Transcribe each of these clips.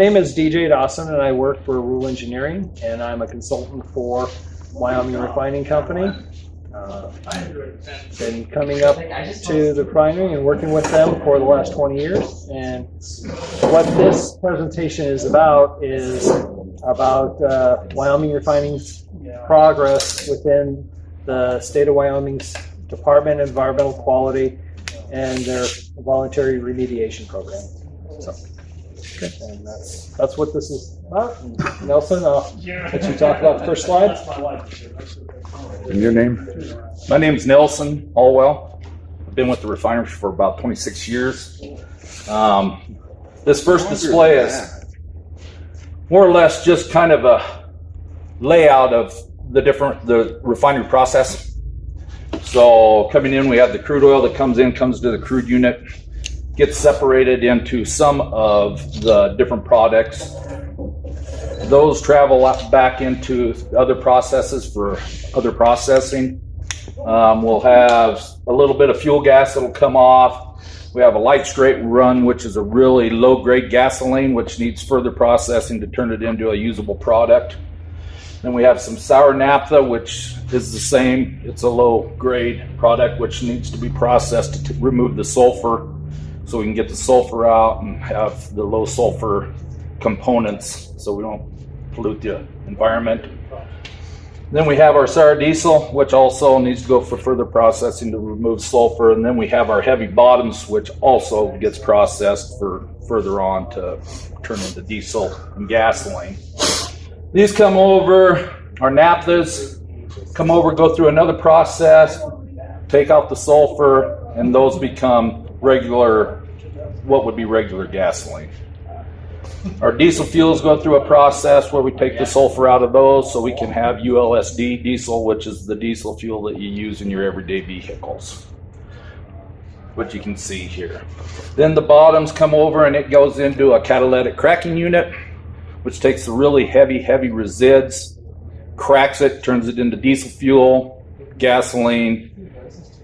name is DJ Dawson, and I work for Rule Engineering, and I'm a consultant for Wyoming Refining Company. Been coming up to the refinery and working with them for the last 20 years. And what this presentation is about Wyoming Refining's progress within the state of Wyoming's Department of Environmental Quality and their Voluntary Remediation Program. So, and that's what this is about. And Nelson, I'll let you talk about the first slide. And your name? My name is Nelson Allwell. I've been with the refinery for about 26 years. This first display is more or less just kind of a layout of the refinery process. So coming in, we have the crude oil that comes to the crude unit, gets separated into some of the different products. Those travel back into other processes for other processing. We'll have a little bit of fuel gas that'll come off. We have a light straight run, which is a really low-grade gasoline, which needs further processing to turn it into a usable product. Then we have some sour naphtha, which is the same. It's a low-grade product, which needs to be processed to remove the sulfur, so we can get the sulfur out and have the low sulfur components so we don't pollute the environment. Then we have our sour diesel, which also needs to go for further processing to remove sulfur. And then we have our heavy bottoms, which also gets processed for further on to turn into diesel and gasoline. These come over, our naphthas come over, go through another process, take out the sulfur, and those become what would be regular gasoline. Our diesel fuels go through a process where we take the sulfur out of those so we can have ULSD diesel, which is the diesel fuel that you use in your everyday vehicles, which you can see here. Then the bottoms come over and it goes into a catalytic cracking unit, which takes the really heavy resids, cracks it, turns it into diesel fuel, gasoline,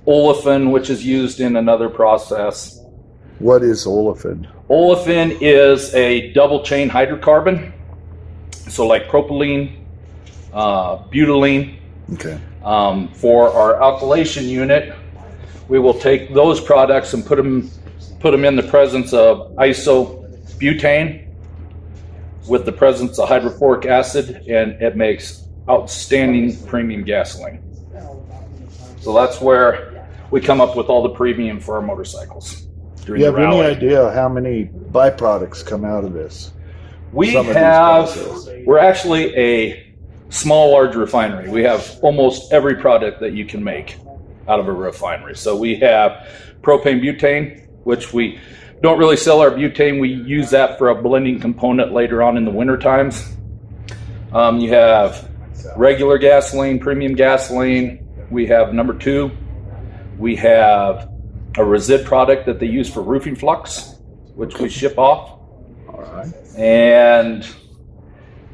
olefin, which is used in another process. What is olefin? Olefin is a double chain hydrocarbon. So like propylene, butylene. Okay. For our alkylation unit, we will take those products and put them in the presence of isobutane with the presence of hydrofluoric acid, and it makes outstanding premium gasoline. So that's where we come up with all the premium for our motorcycles. Do you have any idea how many byproducts come out of this? We're actually a small, large refinery. We have almost every product that you can make out of a refinery. So we have propane butane, which we don't really sell our butane. We use that for a blending component later on in the winter times. You have regular gasoline, premium gasoline. We have number 2. We have a resid product that they use for roofing flux, which we ship off. All right. And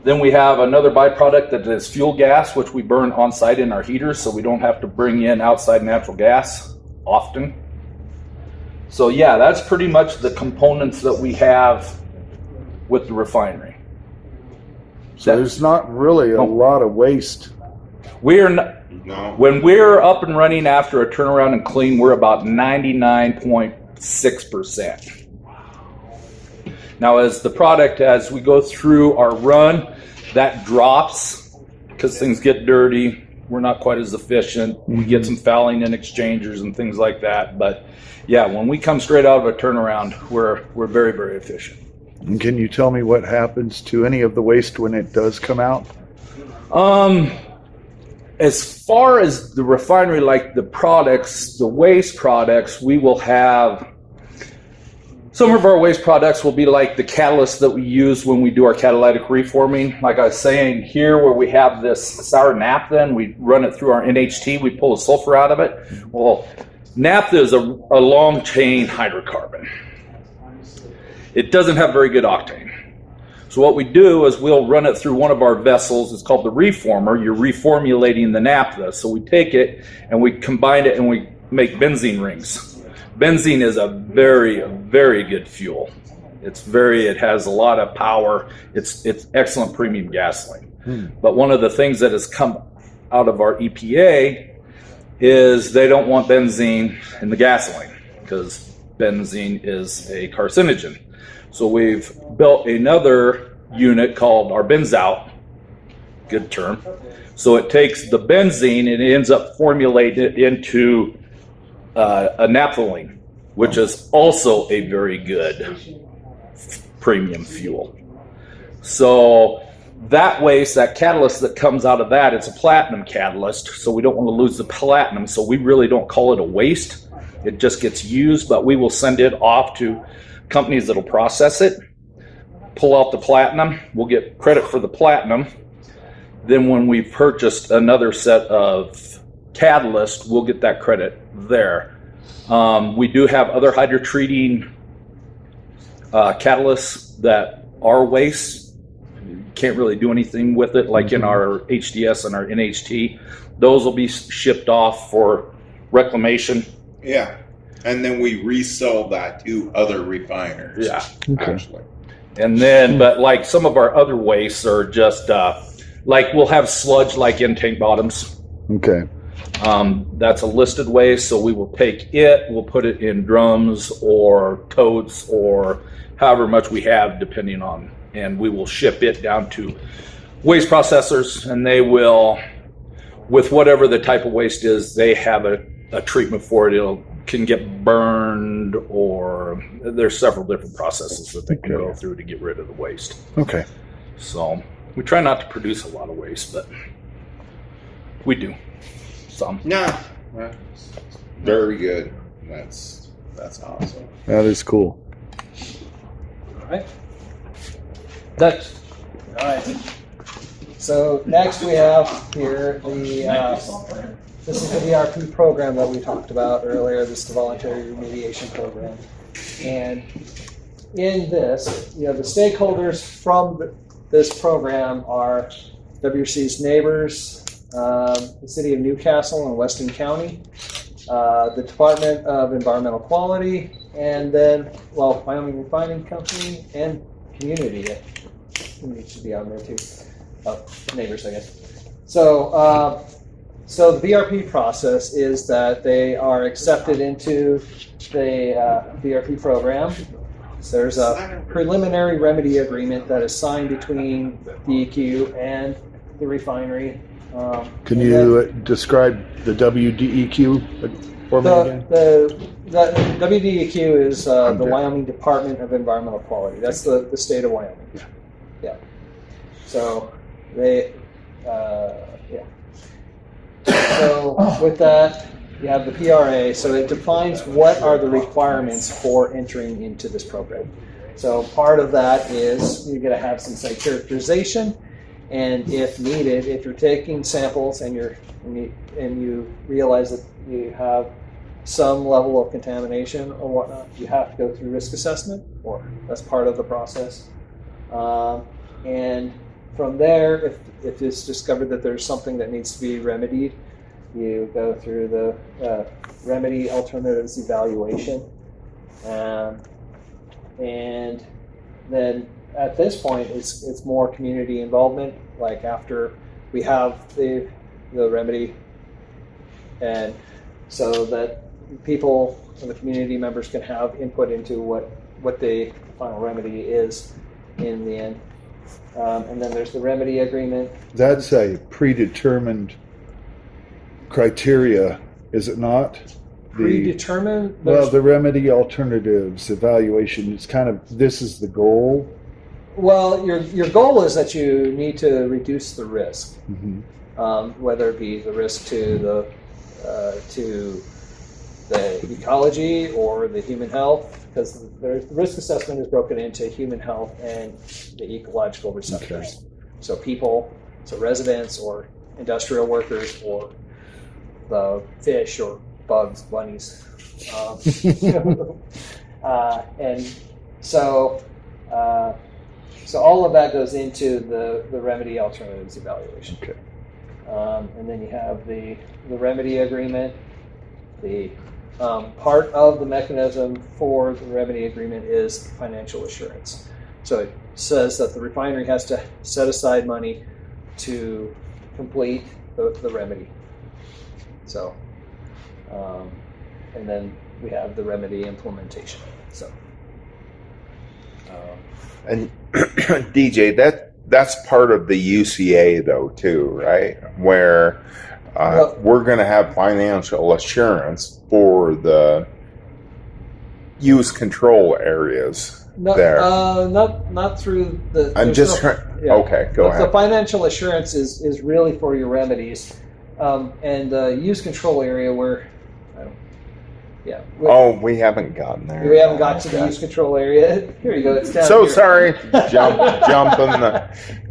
then we have another byproduct that is fuel gas, which we burn on site in our heaters, so we don't have to bring in outside natural gas often. So yeah, that's pretty much the components that we have with the refinery. So there's not really a lot of waste. When we're up and running after a turnaround and clean, we're about 99.6%. Now, as we go through our run, that drops because things get dirty. We're not quite as efficient. We get some fouling in exchangers and things like that. But yeah, when we come straight out of a turnaround, we're very, very efficient. And can you tell me what happens to any of the waste when it does come out? As far as the refinery, like the products, the waste products, we will have some of our waste products will be like the catalyst that we use when we do our catalytic reforming. Like I was saying here, where we have this sour naphtha and we run it through our NHT, we pull the sulfur out of it. Well, naphtha is a long chain hydrocarbon. It doesn't have very good octane. So what we do is we'll run it through one of our vessels. It's called the reformer. You're reformulating the naphtha. So we take it and we combine it and we make benzene rings. Benzene is a very, very good fuel. It has a lot of power. It's excellent premium gasoline. But one of the things that has come out of our EPA is they don't want benzene in the gasoline because benzene is a carcinogen. So we've built another unit called our benzout, good term. So it takes the benzene and it ends up formulating it into a naphthalene, which is also a very good premium fuel. So that waste, that catalyst that comes out of that, it's a platinum catalyst, so we don't want to lose the platinum, so we really don't call it a waste. It just gets used, but we will send it off to companies that'll process it, pull out the platinum, we'll get credit for the platinum. Then when we purchased another set of catalyst, we'll get that credit there. We do have other hydrotreating catalysts that are waste. Can't really do anything with it, like in our HDS and our NHT. Those will be shipped off for reclamation. Yeah. And then we resell that to other refiners. Yeah. Okay. Actually. And then, but like some of our other wastes are just, like we'll have sludge like in tank bottoms. Okay. That's a listed waste, so we will take it, we'll put it in drums or totes or however much we have depending on, and we will ship it down to waste processors, and they will, with whatever the type of waste is, they have a treatment for it. It can get burned, or there's several different processes that they can go through to get rid of the waste. Okay. So we try not to produce a lot of waste, but we do some. No. Very good. That's awesome. That is cool. All right. Next. All right. So next we have here this is the VRP program that we talked about earlier. This is the Voluntary Remediation Program, and in this, the stakeholders from this program are WRC's neighbors, the City of Newcastle and Weston County, the Department of Environmental Quality, and then, Wyoming Refining Company and community. Community should be on there too. Neighbors, I guess. So the VRP process is that they are accepted into the VRP program. So there's a preliminary remedy agreement that is signed between DEQ and the refinery. Can you describe the WDEQ for me again? The WDEQ is the Wyoming Department of Environmental Quality. That's the state of Wyoming. Yeah. So they, So with that, you have the PRA. So it defines what are the requirements for entering into this program. So part of that is you're going to have some site characterization, and if needed, if you're taking samples and you realize that you have some level of contamination or whatnot, you have to go through risk assessment, or that's part of the process. And from there, if it's discovered that there's something that needs to be remedied, you go through the remedy alternatives evaluation. And then at this point, it's more community involvement. Like after we have the remedy, and so that people and the community members can have input into what the final remedy is in the end. And then there's the remedy agreement. That's a predetermined criteria, is it not? Predetermined? Well, the remedy alternatives evaluation is kind of, this is the goal. Well, your goal is that you need to reduce the risk, whether it be the risk to the ecology or the human health, because the risk assessment is broken into human health and the ecological receptors. Okay. So people, so residents or industrial workers or the fish or bugs, bunnies. And so all of that goes into the remedy alternatives evaluation. Okay. And then you have the remedy agreement, the part of the mechanism for the remedy agreement is financial assurance. So it says that the refinery has to set aside money to complete the remedy. So, and then we have the remedy implementation. So, And DJ, that's part of the UCA though too, right? Where Well- we're going to have financial assurance for the use control areas no, there. not through the. I'm there's just no- trying. yeah. Okay, go The ahead. financial assurance is really for your remedies, and the use control area where, Oh, we haven't gotten there. we haven't got to the Okay. use control area. Here you go. It's down So here. sorry, jumping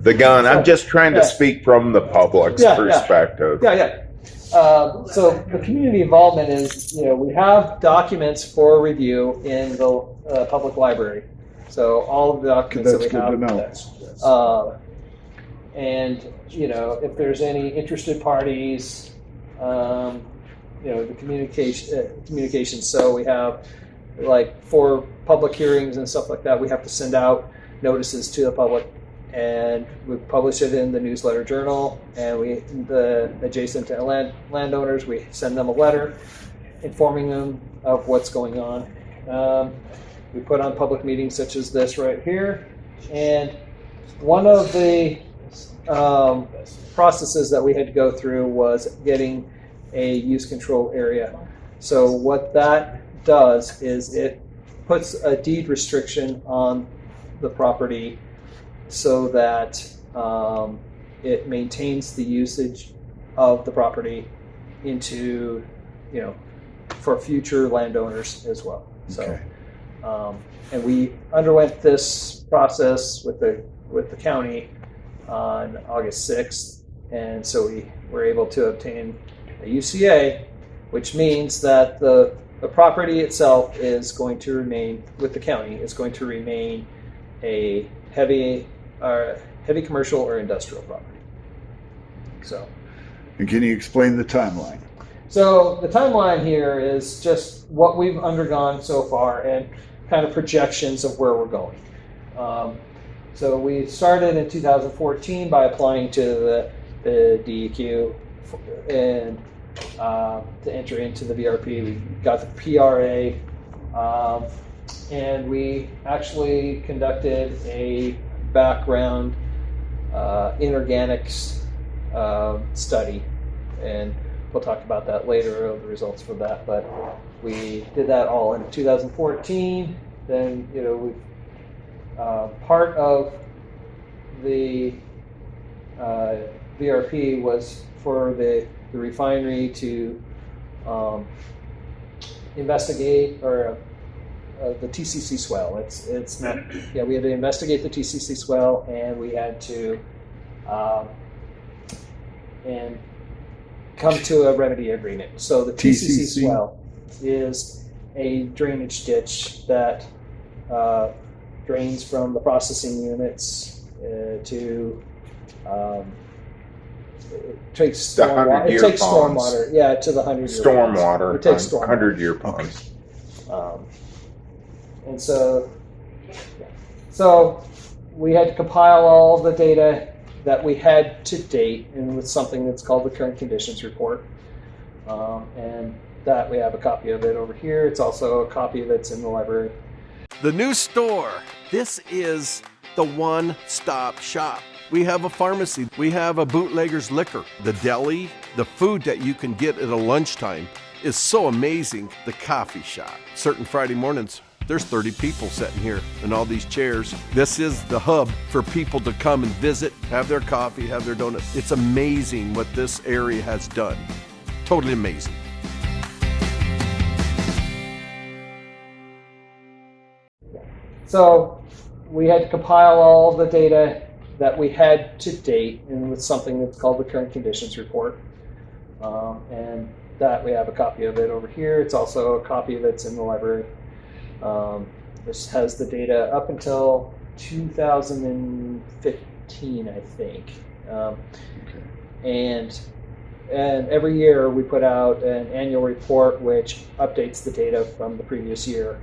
the gun. I'm just trying to Yeah. speak from the public's Yeah, yeah. perspective. Yeah. So the community involvement is, we have documents for review in the public library. So all of the documents That's that we good have. to know. And, if there's any interested parties, the communication. So we have, like, for public hearings and stuff like that, we have to send out notices to the public, and we publish it in the newsletter journal, and the adjacent to landowners, we send them a letter informing them of what's going on. We put on public meetings such as this right here, and one of the processes that we had to go through was getting a use control area. So what that does is it puts a deed restriction on the property so that it maintains the usage of the property into, for future landowners as well. So, Okay. and we underwent this process with the county on August 6th, and so we were able to obtain a UCA, which means that the property itself is going to remain, with the county, is going to remain a heavy commercial or industrial property. So, And can you explain the timeline? so the timeline here is just what we've undergone so far and kind of projections of where we're going. So we started in 2014 by applying to the DEQ and to enter into the VRP. We got the PRA, and we actually conducted a background inorganics study, and we'll talk about that later, the results for that. But we did that all in 2014. Then, we part of the VRP was for the refinery to investigate or the TCC swell. It's not. Yeah, we had to investigate the TCC swell, and we had to and come to a remedy agreement. So the TCC TCC? swell is a drainage ditch that drains from the processing units to it takes The stormwater. 100-year It takes ponds. stormwater, yeah, to the 100-year Stormwater, It takes stormwater. 100-year ponds. And so we had to compile all the data that we had to date, and with something that's called the current conditions report. And that we have a copy of it over here. It's also a copy of it's in the library. The new store. This is the one-stop shop. We have a pharmacy. We have a bootlegger's liquor. The deli, the food that you can get at a lunchtime is so amazing. The coffee shop. Certain Friday mornings, there's 30 people sitting here in all these chairs. This is the hub for people to come and visit, have their coffee, have their donuts. It's amazing what this area has done. Totally amazing. So we had to compile all the data that we had to date, and with something that's called the current conditions report. And that we have a copy of it over here. It's also a copy of it's in the library. This has the data up until 2015, I think. And And every year we put out an annual report which updates the data from the previous year.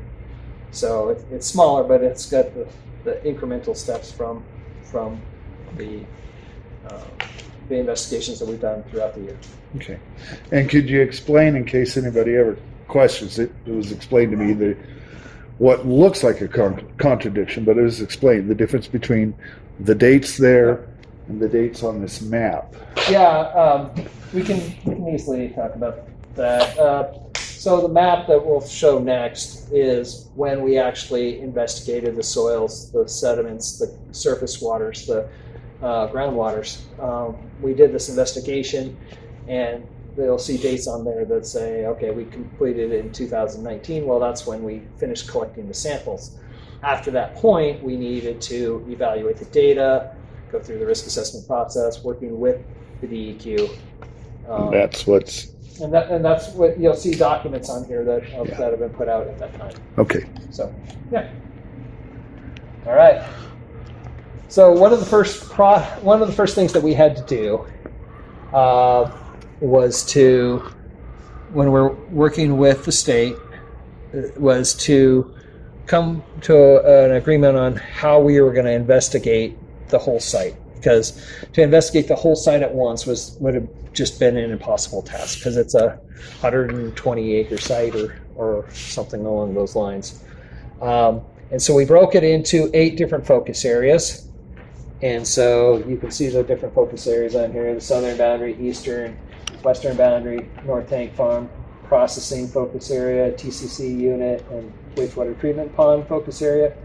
So it's smaller, but it's got the incremental steps from the investigations that we've done throughout the year. Okay. And could you explain, in case anybody ever questions it, it was explained to me that what looks like a contradiction, but it was explained, the difference between the dates there and the dates on this map. Yeah, we can easily talk about that. So the map that we'll show next is when we actually investigated the soils, the sediments, the surface waters, the groundwaters. We did this investigation, and they'll see dates on there that say, okay, we completed it in 2019. Well, that's when we finished collecting the samples. After that point, we needed to evaluate the data, go through the risk assessment process, working with the DEQ. That's what's And that's what you'll see documents on here that have been put out at that time. okay. So, yeah. All right. So one of the first things that we had to do was to, when we're working with the state, was to come to an agreement on how we were going to investigate the whole site. Because to investigate the whole site at once would have just been an impossible task, because it's a 120-acre site or something along those lines. And so we broke it into 8 different focus areas. And so you can see the different focus areas on here: the southern boundary, eastern, western boundary, North Tank Farm processing focus area, TCC unit, and wastewater treatment pond focus area,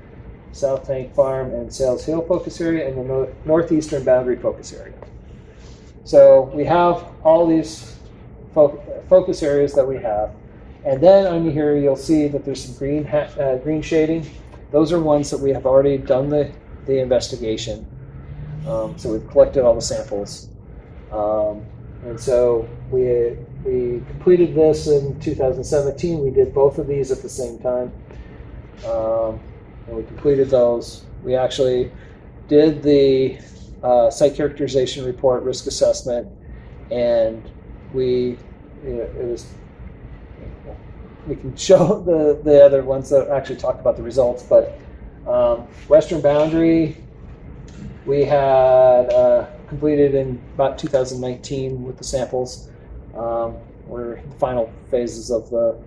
South Tank Farm and Sales Hill focus area, and the northeastern boundary focus area. So we have all these focus areas that we have. And then on here you'll see that there's some green shading. Those are ones that we have already done the investigation. So we've collected all the samples. And so we completed this in 2017. We did both of these at the same time. And we completed those. We actually did the site characterization report, risk assessment, and we can show the other ones that actually talk about the results. But western boundary, we had completed in about 2019 with the samples. We're in the final phases of the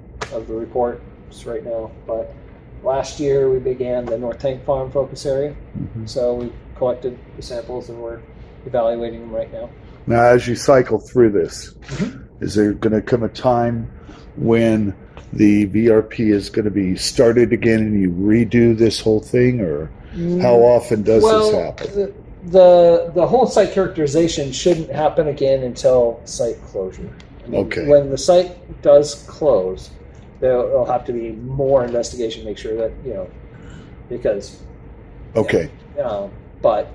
report right now, but last year we began the North Tank Farm focus area. Mm-hmm. So we collected the samples and we're evaluating them right now. Now, as you cycle through this, is there going to come a time when the VRP is going to be started again and you redo this whole thing, or how often does this happen? The whole site characterization shouldn't happen again until site closure. I mean, okay. When the site does close, there'll have to be more investigation to make sure that, because. Okay. But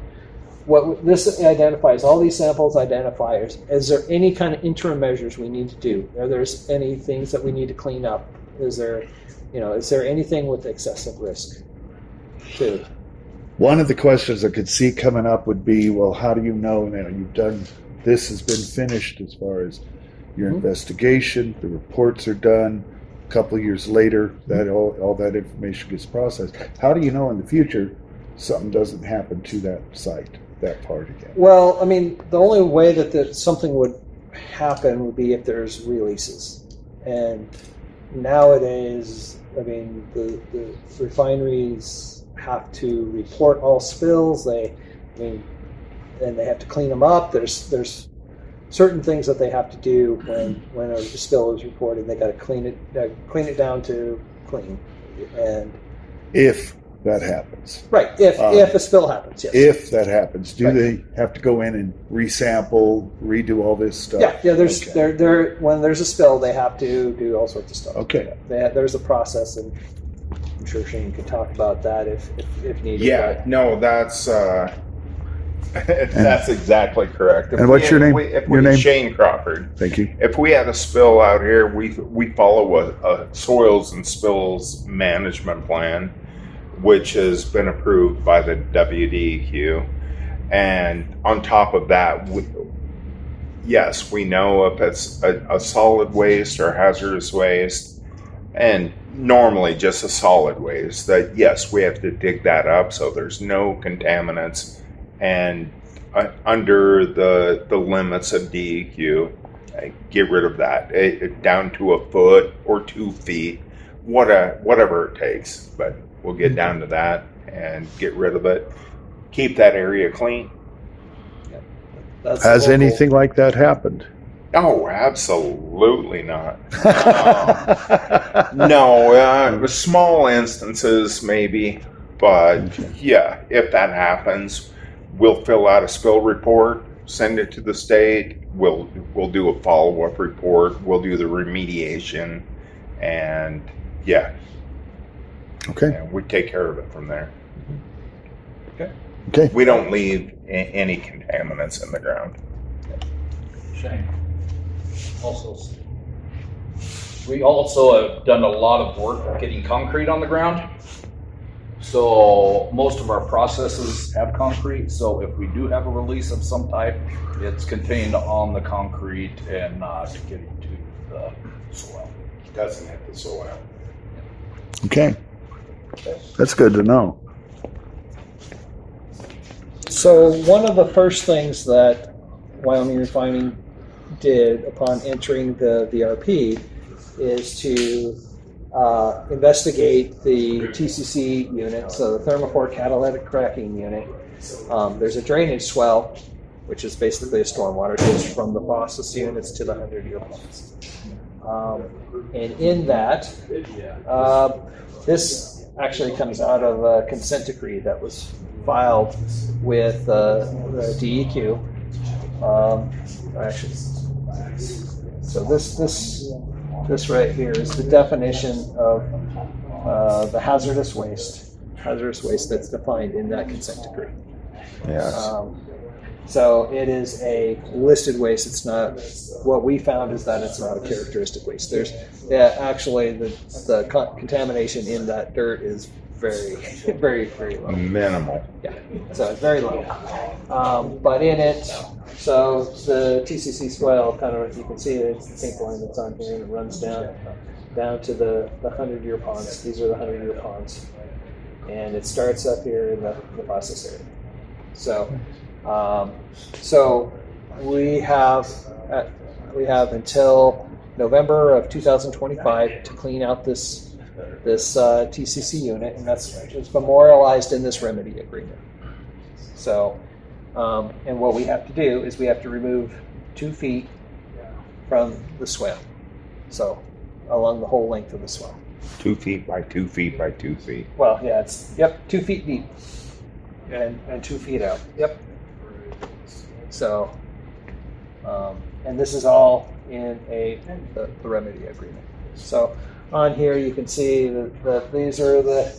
what this identifies, all these samples identify, is there any kind of interim measures we need to do? Are there any things that we need to clean up? Is there anything with excessive risk too? One of the questions I could see coming up would be, well, how do you know now you've done, this has been finished as far as your investigation, the reports are done, a couple of years later, that all that information gets processed. How do you know in the future something doesn't happen to that site, that part again? Well, I mean, the only way that something would happen would be if there's releases. And nowadays, I mean, the refineries have to report all spills. And they have to clean them up. There's certain things that they have to do when a spill is reported. They got to clean it down to clean. And if that happens, right? If a spill happens, yes. If that happens, do they have to go in and resample, redo all this stuff? Yeah. When there's a spill, they have to do all sorts of stuff. Okay. There's a process, and I'm sure Shane could talk about that if needed. Yeah, but. no, that's that's exactly correct. And what's your name? Your name? Shane Crawford. Thank you. If we had a spill out here, we follow a soils and spills management plan, which has been approved by the WDEQ. And on top of that, yes, we know if it's a solid waste or hazardous waste, and normally just a solid waste, that yes, we have to dig that up so there's no contaminants and under the limits of DEQ, get rid of that down to a foot or 2 feet, whatever it takes. But we'll get down to that and get rid of it. Keep that area clean. That's the Has whole goal. anything like that happened? Oh, absolutely not. No, small instances maybe, but yeah, if that happens, we'll fill out a spill report, send it to the state. We'll do a follow-up report. We'll do the remediation, and yeah, Okay. and we take care of it from there. Okay. We don't leave any contaminants in the ground. Shane. We also have done a lot of work getting concrete on the ground. So most of our processes have concrete. So if we do have a release of some type, it's contained on the concrete and not getting to the soil. It doesn't hit the soil. Okay. That's good to know. So one of the first things that Wyoming Refining did upon entering the VRP is to investigate the TCC unit, so the thermophore catalytic cracking unit. There's a drainage swell, which is basically a stormwater ditch from the process units to the 100-year ponds. And in that, this actually comes out of a consent decree that was filed with the DEQ. Actually, so this right here is the definition of the hazardous waste that's defined in that consent decree. Yes. So it is a listed waste. It's not, what we found is that it's not a characteristic waste. There's actually the contamination in that dirt is very, very, very low. Minimal. Yeah, so it's very low. But in it, so the TCC swell, kind of, you can see it's the pink line that's on here, and it runs down to the 100-year ponds. These are the 100-year ponds. And it starts up here in the process area. So we have until November of 2025 to clean out this TCC unit, and it's memorialized in this remedy agreement. So, and what we have to do is we have to remove 2 feet from the swell, so along the whole length of the swell. 2 feet by 2 feet by 2 feet. Well, yeah, it's 2 feet deep and 2 feet out. Yep. So, and this is all in the remedy agreement. So on here you can see that these are the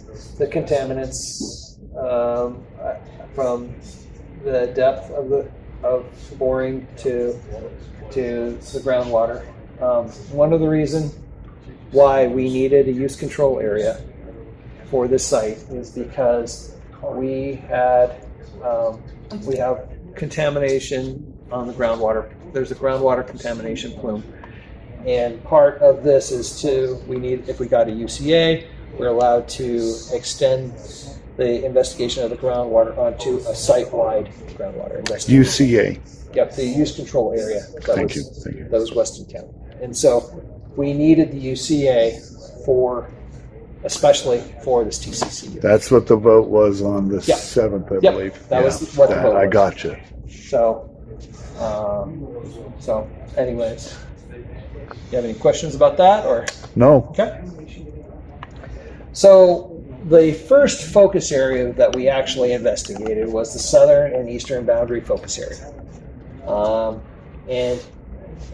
contaminants from the depth of the boring to the groundwater. One of the reasons why we needed a use control area for this site is because we have contamination on the groundwater. There's a groundwater contamination plume. And part of this is if we got a UCA, we're allowed to extend the investigation of the groundwater onto a site-wide groundwater investigation. UCA. Yep, the use control area. Thank you. That was Weston County. And so we needed the UCA especially for this TCC unit. That's what the vote was on the Yep. 7th, I Yep, believe. that was what the vote I was. gotcha. So anyways, you have any questions about that, or? No. Okay. So the first focus area that we actually investigated was the southern and eastern boundary focus area.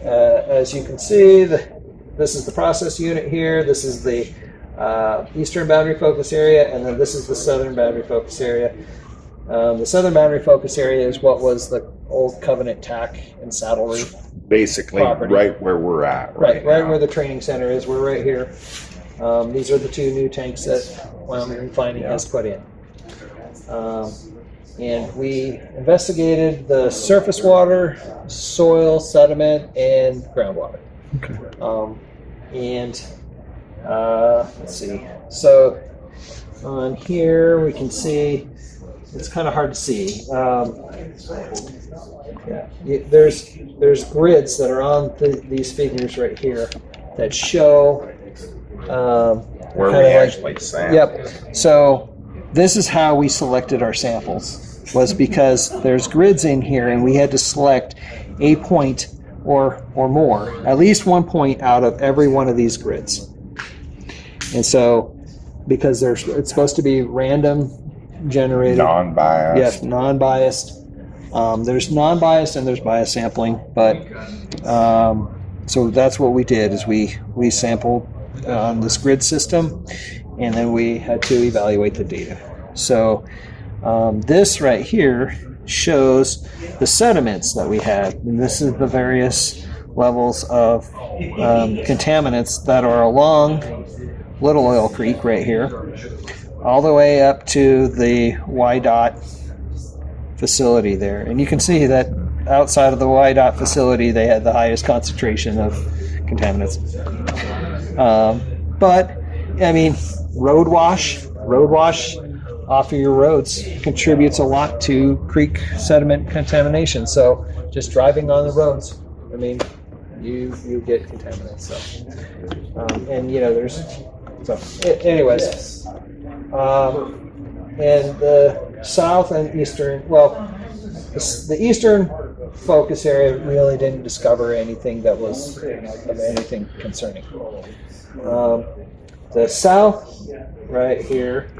As you can see, this is the process unit here. This is the eastern boundary focus area, and then this is the southern boundary focus area. The southern boundary focus area is what was the old Covenant Tack and Saddlery. Basically, Property. right where we're at. Right now. where the training center is. We're right here. These are the 2 new tanks that Wyoming Refining has put in. And we investigated the surface water, soil, sediment, and groundwater. And let's see. So on here we can see, it's kind of hard to see. There's grids that are on these figures right here that show Where we kind of actually sample. Yep. So this is how we selected our samples, was because there's grids in here and we had to select a point or more, at least 1 point out of every one of these grids. And so because it's supposed to be random generated. Non-biased. Yes, non-biased. There's non-biased and there's biased sampling, but so that's what we did is we sampled on this grid system, and then we had to evaluate the data. So this right here shows the sediments that we had, and this is the various levels of contaminants that are along Little Oil Creek right here, all the way up to the Y-Dot facility there. And you can see that outside of the Y-Dot facility, they had the highest concentration of contaminants. But, I mean, road wash off of your roads contributes a lot to creek sediment contamination. So just driving on the roads, I mean, you get contaminants. So, and, you know, anyways. And the south and eastern, the eastern focus area really didn't discover anything that was of anything concerning. The south, right here,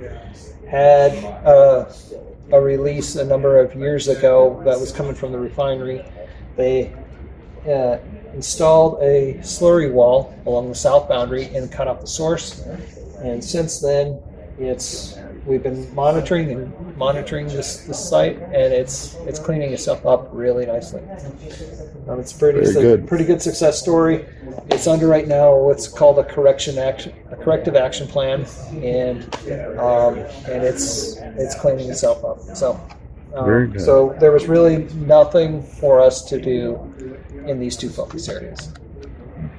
had a release a number of years ago that was coming from the refinery. They installed a slurry wall along the south boundary and cut off the source. And since then, we've been monitoring this site, and it's cleaning itself up really nicely. It's a pretty good success story. It's under right now what's called a corrective action plan, and it's cleaning itself up. So. So there was really nothing for us to do in these two focus areas.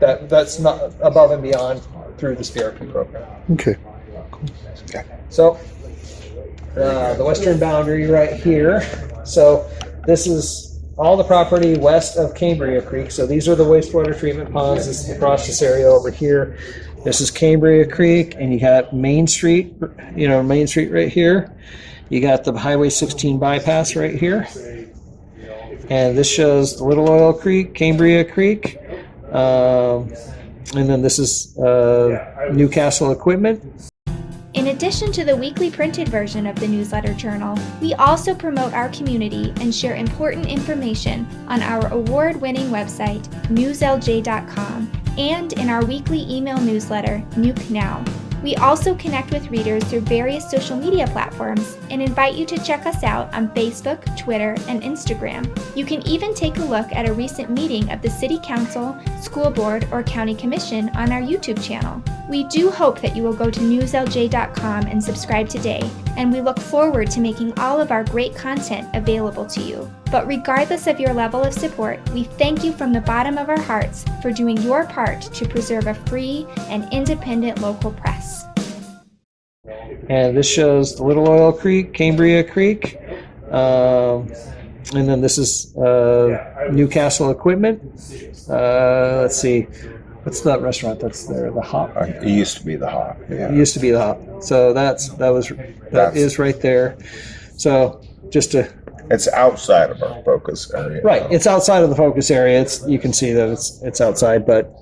That's not above and beyond through the SPRP program. Okay. So the western boundary right here. So this is all the property west of Cambria Creek. So these are the wastewater treatment ponds. This is the process area over here. This is Cambria Creek, and you got Main Street. Main Street right here. You got the Highway 16 bypass right here. And this shows the Little Oil Creek, Cambria Creek. And then this is Newcastle equipment. In addition to the weekly printed version of the newsletter journal, we also promote our community and share important information on our award-winning website, newslj.com, and in our weekly email newsletter, Nuke Now. We also connect with readers through various social media platforms and invite you to check us out on Facebook, Twitter, and Instagram. You can even take a look at a recent meeting of the City Council, School Board, or County Commission on our YouTube channel. We do hope that you will go to newslj.com and subscribe today, and we look forward to making all of our great content available to you. But regardless of your level of support, we thank you from the bottom of our hearts for doing your part to preserve a free and independent local press. And this shows the Little Oil Creek, Cambria Creek. And then this is Newcastle equipment. Let's see. What's that restaurant that's there? The Hop? It used to be the Hop. Yeah. It used to be the Hop. So that is right there. So just to... It's outside of our focus area. Right. It's outside of the focus area. You can see that it's outside, but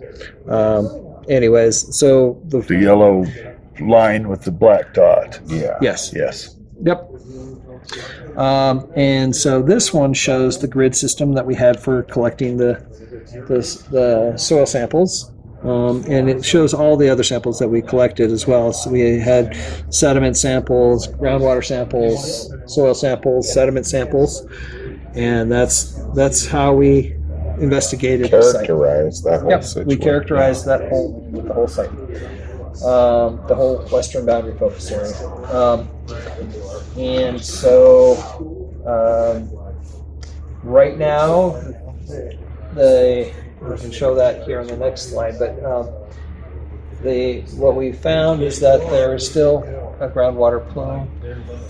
anyways, so The yellow line with the black dot. Yeah. Yes. Yes. Yep. And so this one shows the grid system that we had for collecting the soil samples. And it shows all the other samples that we collected as well. So we had sediment samples, groundwater samples, soil samples, sediment samples, and that's how we investigated the site. Characterize that whole situation. We characterized the whole site, the whole western boundary focus area, and so Right now, we can show that here on the next slide, but what we found is that there is still a groundwater plume,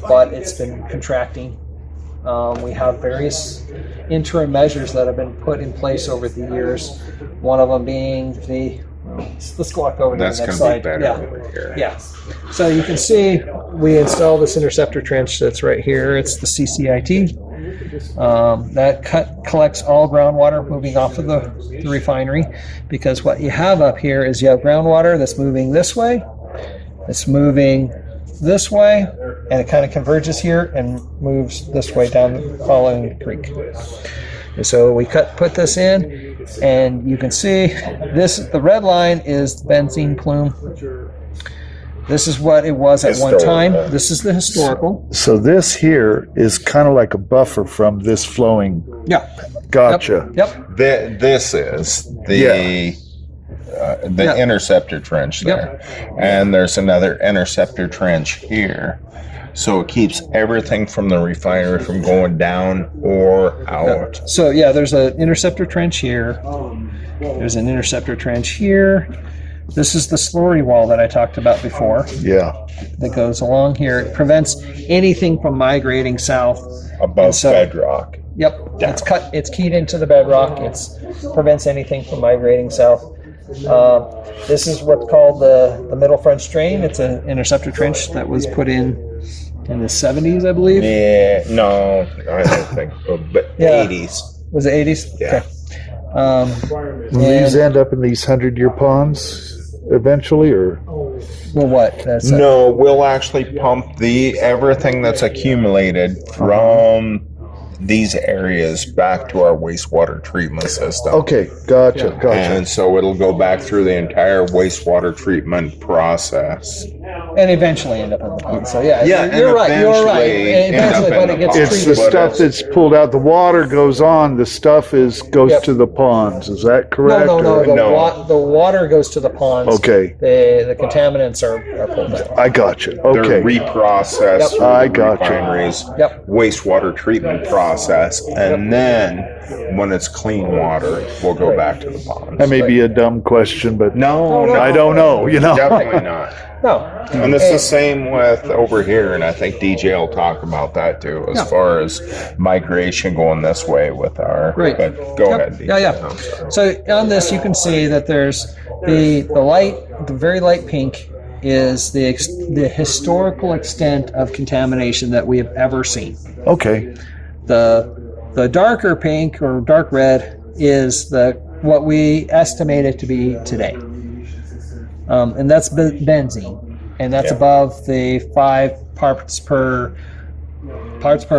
but it's been contracting. We have various interim measures that have been put in place over the years. One of them being let's walk over to That's the next going to be slide. better Yeah. over here. Yeah. So you can see we installed this interceptor trench that's right here. It's the CCIT. That collects all groundwater moving off of the refinery, because what you have up here is you have groundwater that's moving this way, it's moving this way, and it kind of converges here and moves this way down following the creek. And so we put this in, and you can see the red line is the benzene plume. This is what it was at one time. This is the historical. So this here is kind of like a buffer from this flowing. Yeah. Gotcha. Yep. This is the interceptor trench there. And there's another interceptor trench here. So it keeps everything from the refinery from going down or out. So yeah, there's an interceptor trench here. There's an interceptor trench here. This is the slurry wall that I talked about before. Yeah. That goes along here. It prevents anything from migrating south. Above bedrock. Yep. Down. It's keyed into the bedrock. It prevents anything from migrating south. This is what's called the middle French drain. It's an interceptor trench that was put in the 70s, I believe. Yeah, no, I don't think so, but Yeah. 80s. Was it 80s? Yeah. Okay. Will these end up in these 100-year ponds eventually, or? Well, what? No, we'll actually pump everything that's accumulated from these areas back to our wastewater treatment system. Okay, gotcha. And so it'll go back through the entire wastewater treatment process. And eventually end up in the pond. So yeah, Yeah, you're right. and You're right. eventually And end up eventually, in but the it gets pond. It's treated. the stuff that's pulled out. The water goes on. The stuff goes to the ponds. Is that correct? No. or- The water goes to the ponds. Okay. The contaminants are pulled out. I gotcha. They're Okay. reprocessed Yep. through I the gotcha. refineries, Yep. wastewater treatment process, and then when it's clean water, we'll go back to the ponds. That may be a dumb question, but No, I don't know. definitely not. No. And it's the same with over here, and I think DJ will talk about that too, as far as migration going this way with our. Right. But go Yep. ahead, DJ. Yeah. I'm sorry. So on this, you can see that there's the very light pink is the historical extent of contamination that we have ever seen. okay. The darker pink or dark red is what we estimate it to be today. And that's benzene, and that's above the 5 parts per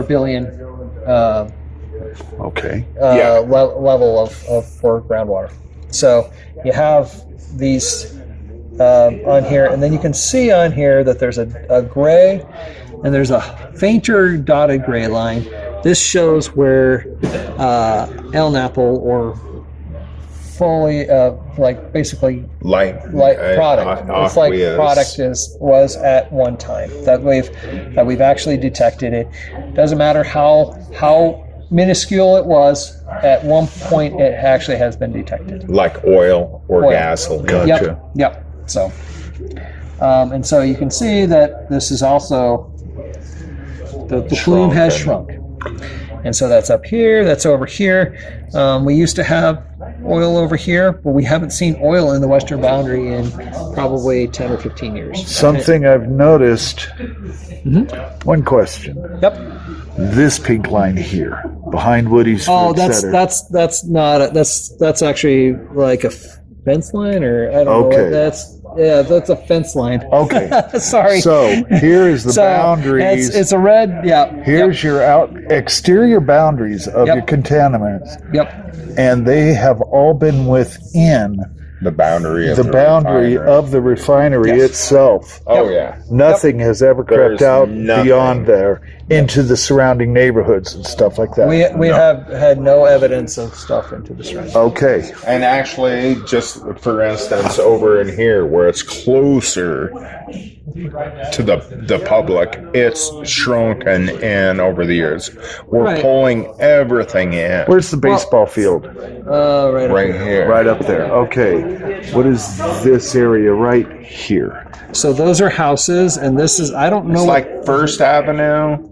billion Okay. level of for groundwater. So you have these on here, and then you can see on here that there's a gray, and there's a fainter dotted gray line. This shows where LNAPL or fully basically Light product. It's like product was at one time that we've actually detected it. Doesn't matter how minuscule it was. At one point, it actually has been detected. like oil or gasoline. Gotcha. Yep. So, and so you can see that this is also the plume has shrunk. And so that's up here, that's over here. We used to have oil over here, but we haven't seen oil in the western boundary in probably 10 or 15 years. Something I've noticed. One question. Yep. This pink line here, behind Woody's Oh, Food Center. that's not that's actually like a fence line, or I don't know. Okay. That's a fence line. Okay. Sorry. So here is the boundaries. It's a red. Yeah. Here's your exterior boundaries of your contaminants, Yep. and they have all been within The boundary of the boundary refinery. of the refinery itself. Oh, yeah. Nothing has ever crept There's out nothing. beyond there into the surrounding neighborhoods and stuff like that. We have had no evidence of stuff into the surroundings. Okay. And actually, just for instance, over in here where it's closer to the public, it's shrunken in over the years. We're Right. pulling everything in. Where's the baseball field? Right here. Right up there. Okay. What is this area right here? So those are houses, and this is, I don't know. It's like First Avenue.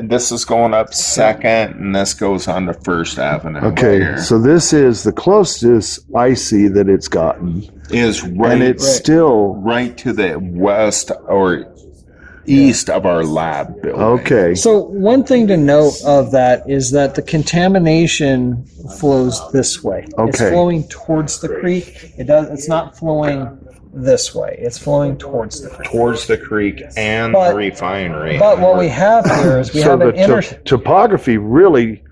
This is going up Second, and this goes on to First Avenue. Okay, here. so this is the closest I see that it's gotten, Is right, and it's still right to the west or east of our lab building. okay. So one thing to note of that is that the contamination flows this way. It's Okay. flowing towards the creek. It's not flowing this way. It's flowing towards the creek. Towards the creek and But- the refinery. But what we have here is we So have the an topography really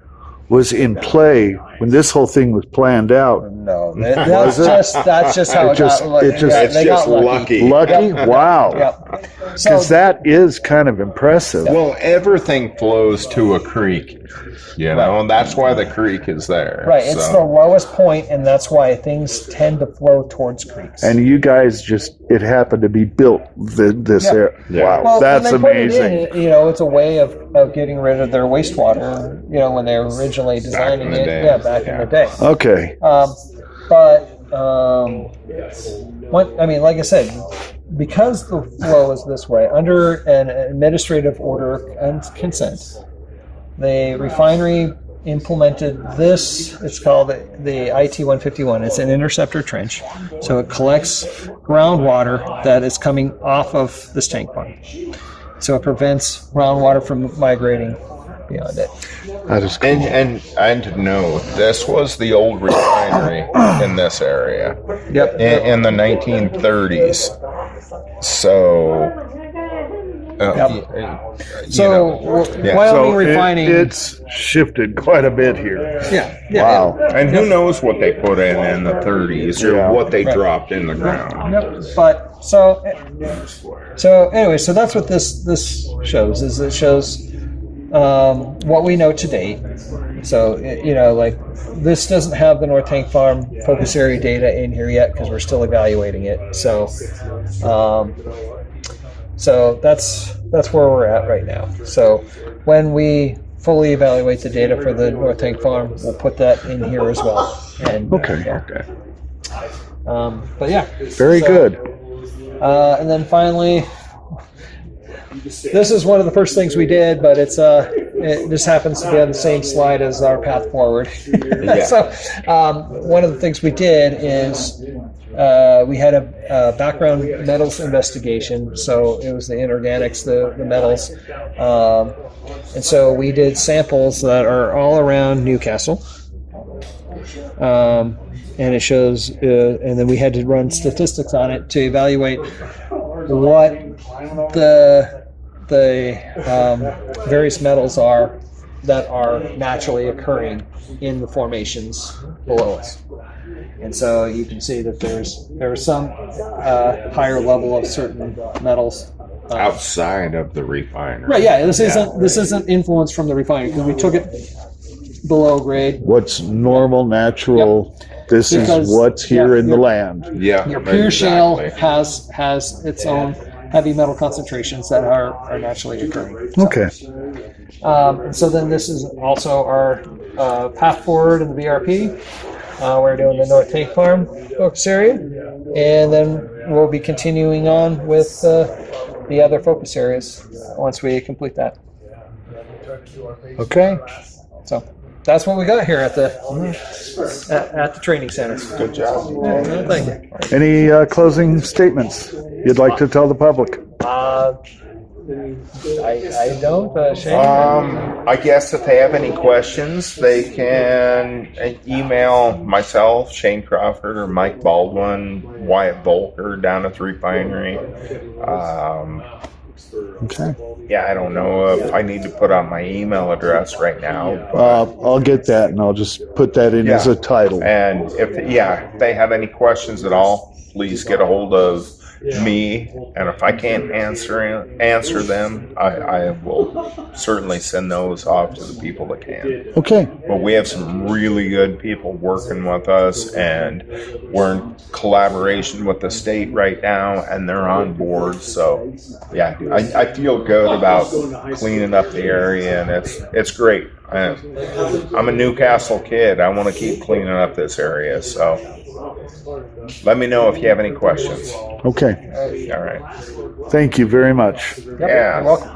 was in play when this whole thing was planned out. No, that's just how It just- got. it just- yeah, It's they just got lucky. Lucky? Wow. Yep. So Because that is kind of impressive. Well, everything flows to a creek, you know, and that's why the creek is there. right, it's So- the lowest point, and that's why things tend to flow towards creeks. And you guys just, it happened to be built this Yeah. area. Yeah. Wow, Well, that's when they put it amazing. in, it's a way of getting rid of their wastewater. When they were originally designing the it. day. Yeah, back in the day. Okay. Like I said, because the flow is this way, under an administrative order and consent, the refinery implemented this. It's called the IT 151. It's an interceptor trench. So it collects groundwater that is coming off of this tank farm. So it prevents groundwater from migrating beyond it. That is cool. And no, this was the old refinery in this area Yep. in the 1930s. So, Wyoming So Refining. it's shifted quite a bit here. yeah. Wow. and who knows what they put in the 30s or Yeah. what they Right. dropped in the ground. Yep. But so anyway, so that's what this shows. Is it shows what we know to date. So like this doesn't have the North Tank Farm focus area data in here yet because we're still evaluating it. So that's where we're at right now. So when we fully evaluate the data for the North Tank Farm, we'll put that in here as well. And Okay. yeah. Okay. But yeah. Very So, good. And then finally, this is one of the first things we did, but it just happens to be on the same slide as our path forward. So one of the things we did is we had a background metals investigation. So it was the inorganics, the metals. And so we did samples that are all around Newcastle. And it shows, and then we had to run statistics on it to evaluate what the various metals are that are naturally occurring in the formations below us. And so you can see that there's some higher level of certain metals. Outside of the refinery. Right, yeah, this isn't influence from the refinery because we took it below grade. What's normal, natural, this Because- is what's here yeah, in the you're- land. Yeah. Your pure shale exactly. has its own heavy metal concentrations that are naturally occurring. Okay. So then this is also our path forward in the BRP. We're doing the North Tank Farm focus area, and then we'll be continuing on with the other focus areas once we complete that. Okay. So that's what we got here at the training center. Good job. Yeah, thank you. Any closing statements you'd like to tell the public? I don't, Shane. I guess if they have any questions, they can email myself, Shane Crawford, or Mike Baldwin, Wyatt Volker down at the refinery. Okay. Yeah, I don't know if I need to put on my email address right now. I'll get that and I'll just put that in as a title. And if they have any questions at all, please get a hold of me. And if I can't answer them, I will certainly send those off to the people that can. Okay. But we have some really good people working with us, and we're in collaboration with the state right now, and they're on board. So, yeah, I feel good about cleaning up the area, and it's great. I'm a Newcastle kid. I want to keep cleaning up this area. So, let me know if you have any questions. Okay. All right. Thank you very much. Yep, Yeah. you're welcome.